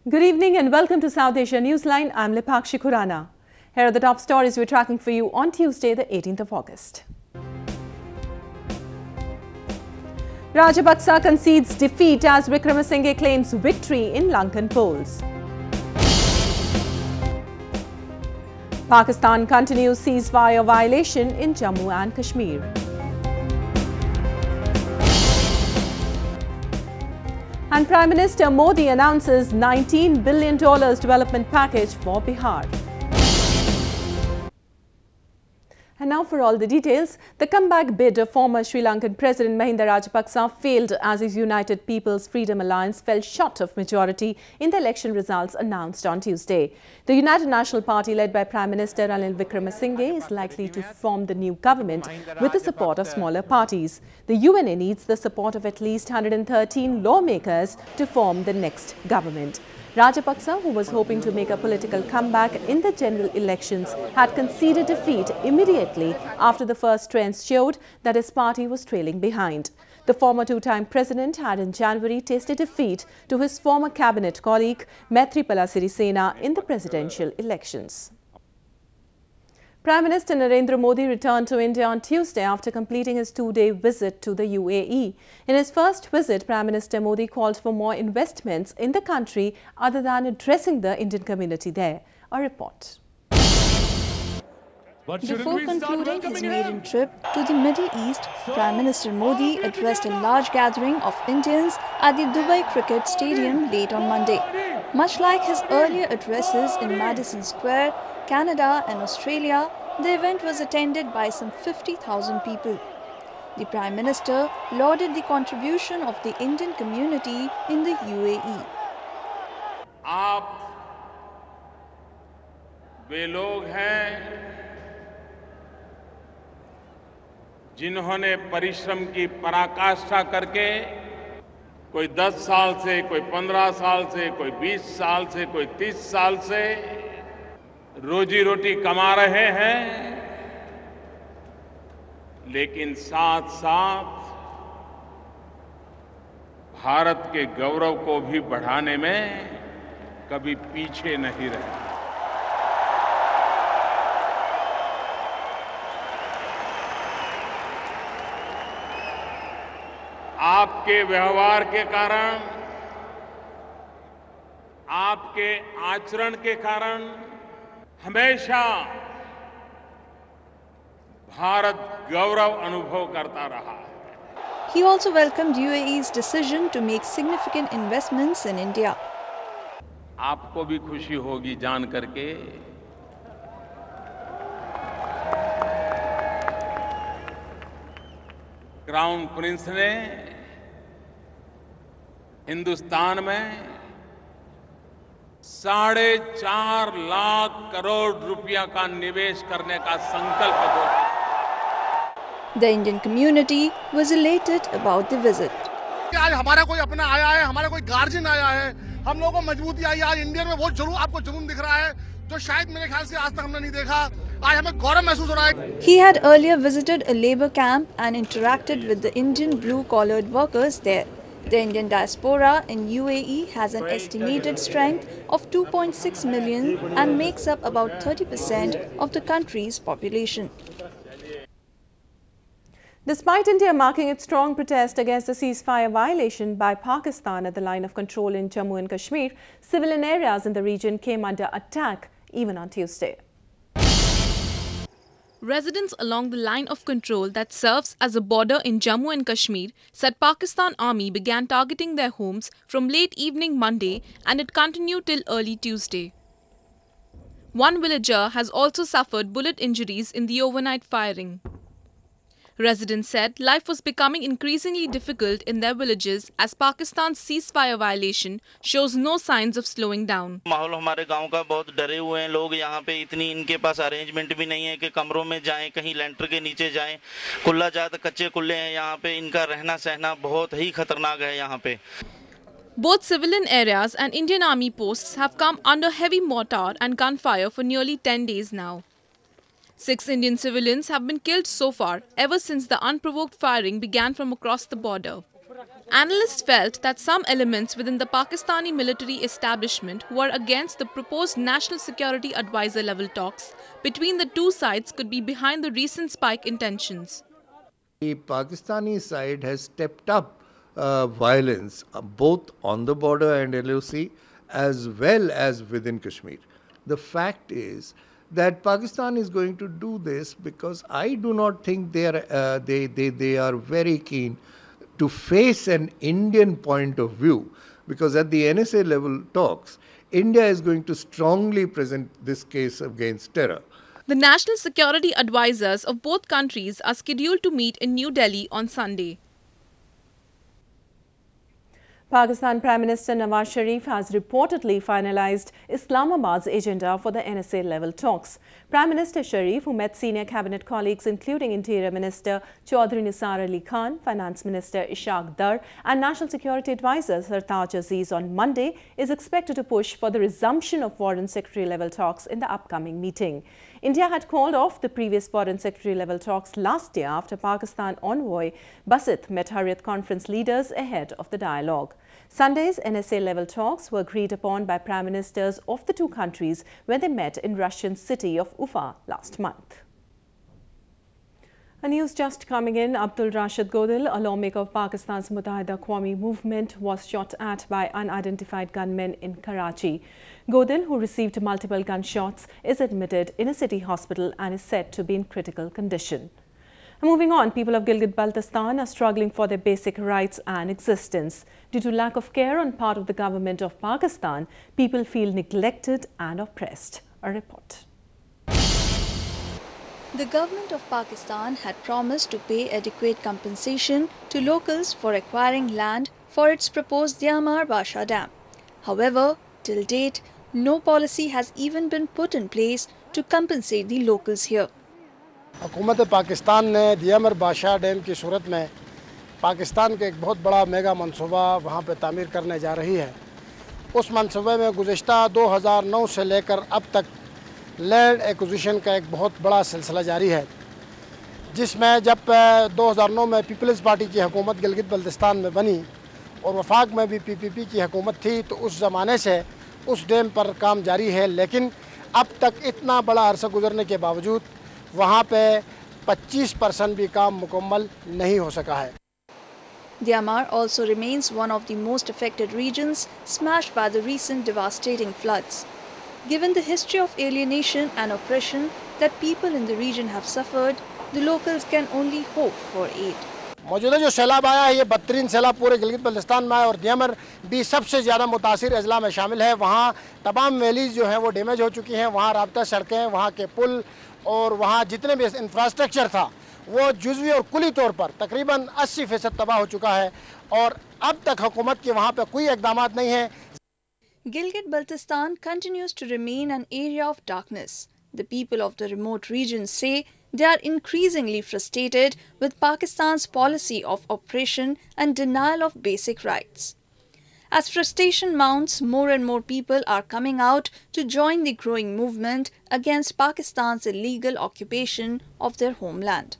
Good evening and welcome to South Asia Newsline. I'm Lipakshi Khurana. Here are the top stories we're tracking for you on Tuesday, the 18th of August. Rajapaksa concedes defeat as Wickramasinghe claims victory in Lankan polls. Pakistan continues ceasefire violation in Jammu and Kashmir. And Prime Minister Modi announces $19 billion development package for Bihar. And now for all the details, the comeback bid of former Sri Lankan President Mahinda Rajapaksa failed as his United People's Freedom Alliance fell short of majority in the election results announced on Tuesday. The United National Party led by Prime Minister Ranil Wickramasinghe is likely to form the new government with the support of smaller parties. The UNA needs the support of at least 113 lawmakers to form the next government. Rajapaksa, who was hoping to make a political comeback in the general elections, had conceded defeat immediately after the first trends showed that his party was trailing behind. The former two-time president had in January tasted defeat to his former cabinet colleague Maithripala Sirisena in the presidential elections. Prime Minister Narendra Modi returned to India on Tuesday after completing his two-day visit to the UAE. In his first visit, Prime Minister Modi called for more investments in the country other than addressing the Indian community there. A report. Before concluding his maiden trip to the Middle East, Prime Minister Modi addressed a large gathering of Indians at the Dubai Cricket Stadium late on Monday. Much like his earlier addresses in Madison Square, Canada and Australia, the event was attended by some 50,000 people. The Prime Minister lauded the contribution of the Indian community in the UAE. आप वे लोग हैं जिन्होंने परिश्रम की पराकाष्ठा करके कोई 10 साल से, कोई 15 साल से, कोई 20 साल से, कोई 30 साल से रोजी रोटी कमा रहे हैं, लेकिन साथ साथ भारत के गौरव को भी बढ़ाने में कभी पीछे नहीं रहे। आपके व्यवहार के कारण, आपके आचरण के कारण हमेशा भारत गौरव अनुभव करता रहा है। He also welcomed UAE's decision to make significant investments in India. आपको भी खुशी होगी जान करके क्राउन प्रिंस ने हिंदुस्तान में 4.5 लाख करोड़ रुपया का निवेश करने का संकल्प लिया। The Indian community was elated about the visit. आज हमारा कोई अपना आया है, हमारा कोई गार्जियन आया है, हम लोगों को मजबूती आई। आज इंडिया में बहुत जरूर आपको जुनून दिख रहा है जो शायद मेरे ख्याल से आज तक हमने नहीं देखा। आज हमें गौरव महसूस हो रहा है। He had earlier visited a labor camp and interacted with the Indian blue-collared workers there. The Indian diaspora in UAE has an estimated strength of 2.6 million and makes up about 30% of the country's population. Despite India marking its strong protest against the ceasefire violation by Pakistan at the line of control in Jammu and Kashmir, civilian areas in the region came under attack even on Tuesday. Residents along the line of control that serves as a border in Jammu and Kashmir said Pakistan Army began targeting their homes from late evening Monday and it continued till early Tuesday. One villager has also suffered bullet injuries in the overnight firing. Residents said life was becoming increasingly difficult in their villages as Pakistan's ceasefire violation shows no signs of slowing down. माहौल हमारे गांव का बहुत डरे हुए हैं लोग। यहाँ पे इतनी इनके पास अरेंजमेंट भी नहीं है कि कमरों में जाएं, कहीं लेंटर के नीचे जाएं। कुल्ला जात कच्चे कुल्ले हैं यहाँ पे, इनका रहना सहना बहुत ही खतरनाक है यहाँ पे। Both civilian areas and Indian Army posts have come under heavy mortar and gunfire for nearly 10 days now. 6 Indian civilians have been killed so far ever since the unprovoked firing began from across the border. Analysts felt that some elements within the Pakistani military establishment who are against the proposed National Security Advisor level talks between the two sides could be behind the recent spike in tensions. The Pakistani side has stepped up violence both on the border and LOC as well as within Kashmir. The fact is that Pakistan is going to do this because I do not think they are very keen to face an Indian point of view, because at the NSA level talks, India is going to strongly present this case against terror. The national security advisors of both countries are scheduled to meet in New Delhi on Sunday. Pakistan Prime Minister Nawaz Sharif has reportedly finalized Islamabad's agenda for the NSA-level talks. Prime Minister Sharif, who met senior cabinet colleagues including Interior Minister Chaudhry Nisar Ali Khan, Finance Minister Ishaq Dar and National Security Advisor Sartaj Aziz on Monday, is expected to push for the resumption of Foreign Secretary-level talks in the upcoming meeting. India had called off the previous Foreign Secretary-level talks last year after Pakistan envoy Basit met Hurriyat Conference leaders ahead of the dialogue. Sunday's NSA-level talks were agreed upon by Prime Ministers of the two countries when they met in Russian city of Ufa last month. A news just coming in, Abdul Rashid Godil, a lawmaker of Pakistan's Muttahida Qawmi movement, was shot at by unidentified gunmen in Karachi. Godil, who received multiple gunshots, is admitted in a city hospital and is said to be in critical condition. Moving on, people of Gilgit-Baltistan are struggling for their basic rights and existence. Due to lack of care on part of the government of Pakistan, people feel neglected and oppressed. A report. The government of Pakistan had promised to pay adequate compensation to locals for acquiring land for its proposed Diamar Basha Dam. However, till date, no policy has even been put in place to compensate the locals here. हुकूमत पाकिस्तान ने दियामर बादशाह dam की सूरत में पाकिस्तान के एक बहुत बड़ा mega मंसूबा वहाँ पे तामीर करने जा रही है। उस मंसूबे में गुज़िश्ता 2009 से लेकर अब तक लैंड एक्विजिशन का एक बहुत बड़ा सिलसिला जारी है, जिसमें जब 2009 में पीपल्स पार्टी की हुकूमत गिलगित बल्तिस्तान में बनी और वफाक में भी पीपीपी की हुकूमत थी, तो उस ज़माने से उस डैम पर काम जारी है। लेकिन अब तक इतना बड़ा अरसा गुजरने के बावजूद वहाँ पे 25% भी काम मुकम्मल नहीं हो सका है। Diamar also remains one of the most affected regions smashed by the recent devastating floods. Given the history of alienation and oppression that people in the region have suffered, the locals can only hope for aid. मौजूदा जो सैलाब आया है, ये बदतरीन सैलाब पूरे गिलगित बल्तिस्तान में आया और दियामर भी सबसे ज़्यादा मुतासिर अजला में शामिल है। वहाँ तमाम वैलीज जो हैं वो डैमेज हो चुकी हैं। वहाँ राब्ता सड़कें, वहाँ के पुल और वहाँ जितने भी इंफ्रास्ट्रक्चर था वो जुज़वी और कुली तौर पर तकरीबन 80% तबाह हो चुका है और अब तक हुकूमत के वहाँ पे कोई इक़दामात नहीं है। Gilgit-Baltistan continues to remain an area of darkness. The people of the remote region say they are increasingly frustrated with Pakistan's policy of oppression and denial of basic rights. As frustration mounts, more and more people are coming out to join the growing movement against Pakistan's illegal occupation of their homeland.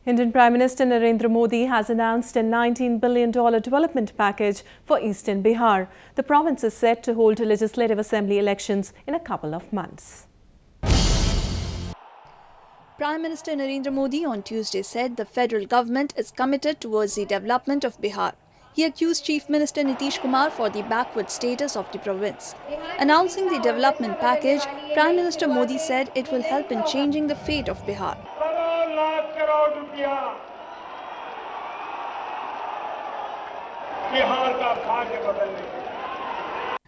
Indian Prime Minister Narendra Modi has announced a $19 billion development package for eastern Bihar. The province is set to hold legislative assembly elections in a couple of months. Prime Minister Narendra Modi on Tuesday said the federal government is committed towards the development of Bihar. He accused Chief Minister Nitish Kumar for the backward status of the province. Announcing the development package, Prime Minister Modi said it will help in changing the fate of Bihar.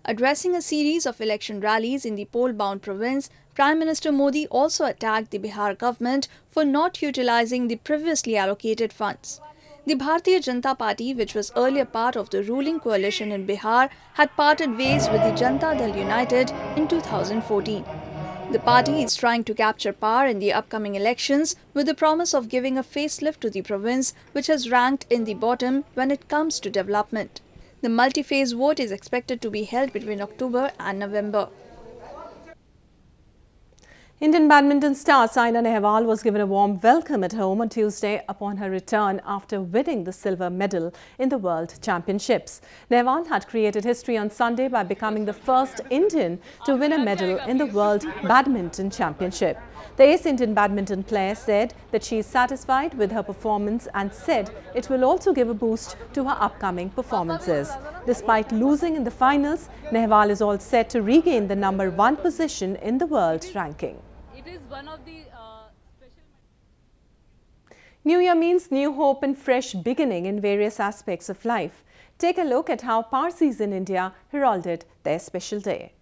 Addressing a series of election rallies in the poll-bound province, Prime Minister Modi also attacked the Bihar government for not utilizing the previously allocated funds. The Bharatiya Janata Party, which was earlier part of the ruling coalition in Bihar, had parted ways with the Janata Dal United in 2014. The party is trying to capture power in the upcoming elections with the promise of giving a facelift to the province, which has ranked in the bottom when it comes to development. The multi-phase vote is expected to be held between October and November. Indian badminton star Saina Nehwal was given a warm welcome at home on Tuesday upon her return after winning the silver medal in the World Championships. Nehwal had created history on Sunday by becoming the first Indian to win a medal in the World Badminton Championship. The ace Indian badminton player said that she is satisfied with her performance and said it will also give a boost to her upcoming performances. Despite losing in the finals, Nehwal is all set to regain the #1 position in the world ranking. It is one of the special. New Year means new hope and fresh beginning in various aspects of life. Take a look at how Parsis in India heralded their special day.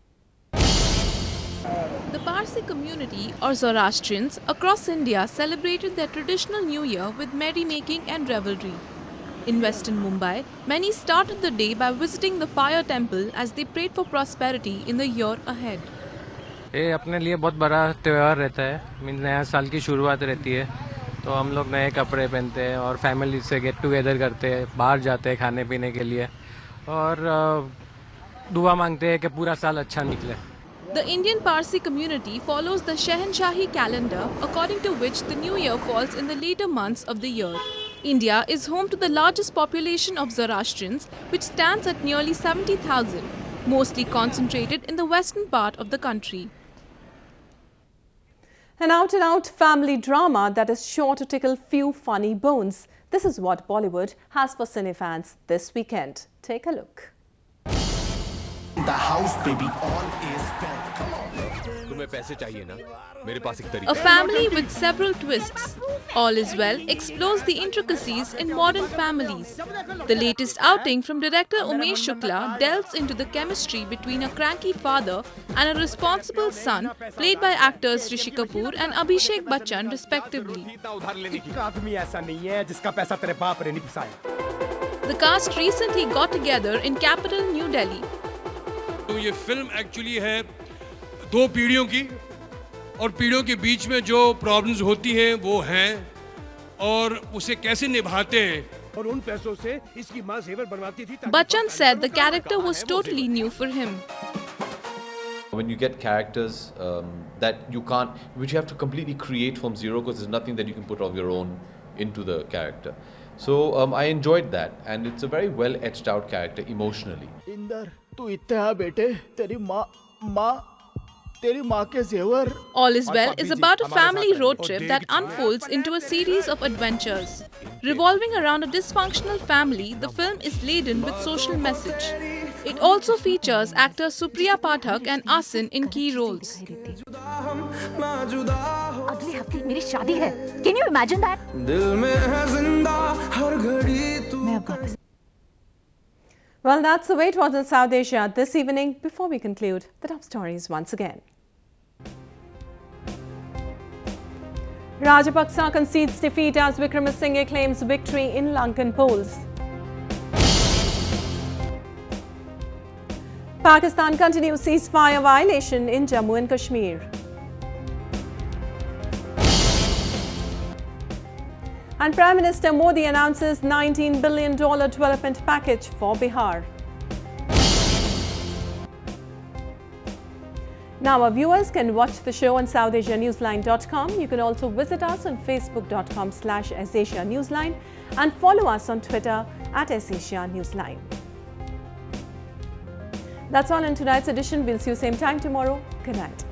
The Parsi community or Zoroastrians across India celebrated their traditional New Year with merrymaking and revelry. In western Mumbai, many started the day by visiting the fire temple as they prayed for prosperity in the year ahead. ये अपने लिए बहुत बड़ा त्यौहार रहता है, means नया साल की शुरुआत रहती है, तो हम लोग नए कपड़े पहनते हैं और फैमिली से गेट टुगेदर करते हैं, बाहर जाते हैं खाने पीने के लिए और दुआ मांगते हैं कि पूरा साल अच्छा निकले. The Indian Parsi community follows the Shahanshahi calendar, according to which the New Year falls in the later months of the year. India is home to the largest population of Zoroastrians, which stands at nearly 70,000, mostly concentrated in the western part of the country. An out-and-out family drama that is sure to tickle few funny bones. This is what Bollywood has for cinefans this weekend. Take a look. The house, baby, all is spent. A family with several twists. All is Well explores the intricacies in modern families. The latest outing from director Umesh Shukla delves into the chemistry between a cranky father and a responsible son, played by actors Rishi Kapoor and Abhishek Bachchan respectively. The cast recently got together in capital New Delhi. तो ये film actually है दो पीढ़ियों की और पीढ़ियों के बीच में जो प्रॉब्लम्स होती हैं वो हैं और उसे कैसे निभाते हैं और उन पैसों से इसकी मां जेवर बनवाती थी. Bachchan said the character was totally new for him. When you get characters that you can't, which you have to completely create from zero because there's nothing that you can put of your own into the character. So I enjoyed that and it's a very well etched out character emotionally. Inder तू इतना बेटे तेरी माँ के जेवर. All is Well is about a family road trip that unfolds into a series of adventures. Revolving around a dysfunctional family, the film is laden with social message. It also features actors Supriya Pathak and Asin in key roles. अगले हफ्ते मेरी शादी है. Can you imagine that? Well, that's the way it was in South Asia this evening. Before we conclude, the top stories once again. Rajapaksa concedes defeat as Wickramasinghe claims victory in Lankan polls. Pakistan continues ceasefire violation in Jammu and Kashmir. And Prime Minister Modi announces $19 billion development package for Bihar. Now our viewers can watch the show on SouthAsiaNewsline.com. You can also visit us on Facebook.com/SAsiaNewsline and follow us on Twitter @SAsiaNewsline. That's all in tonight's edition. We'll see you same time tomorrow. Good night.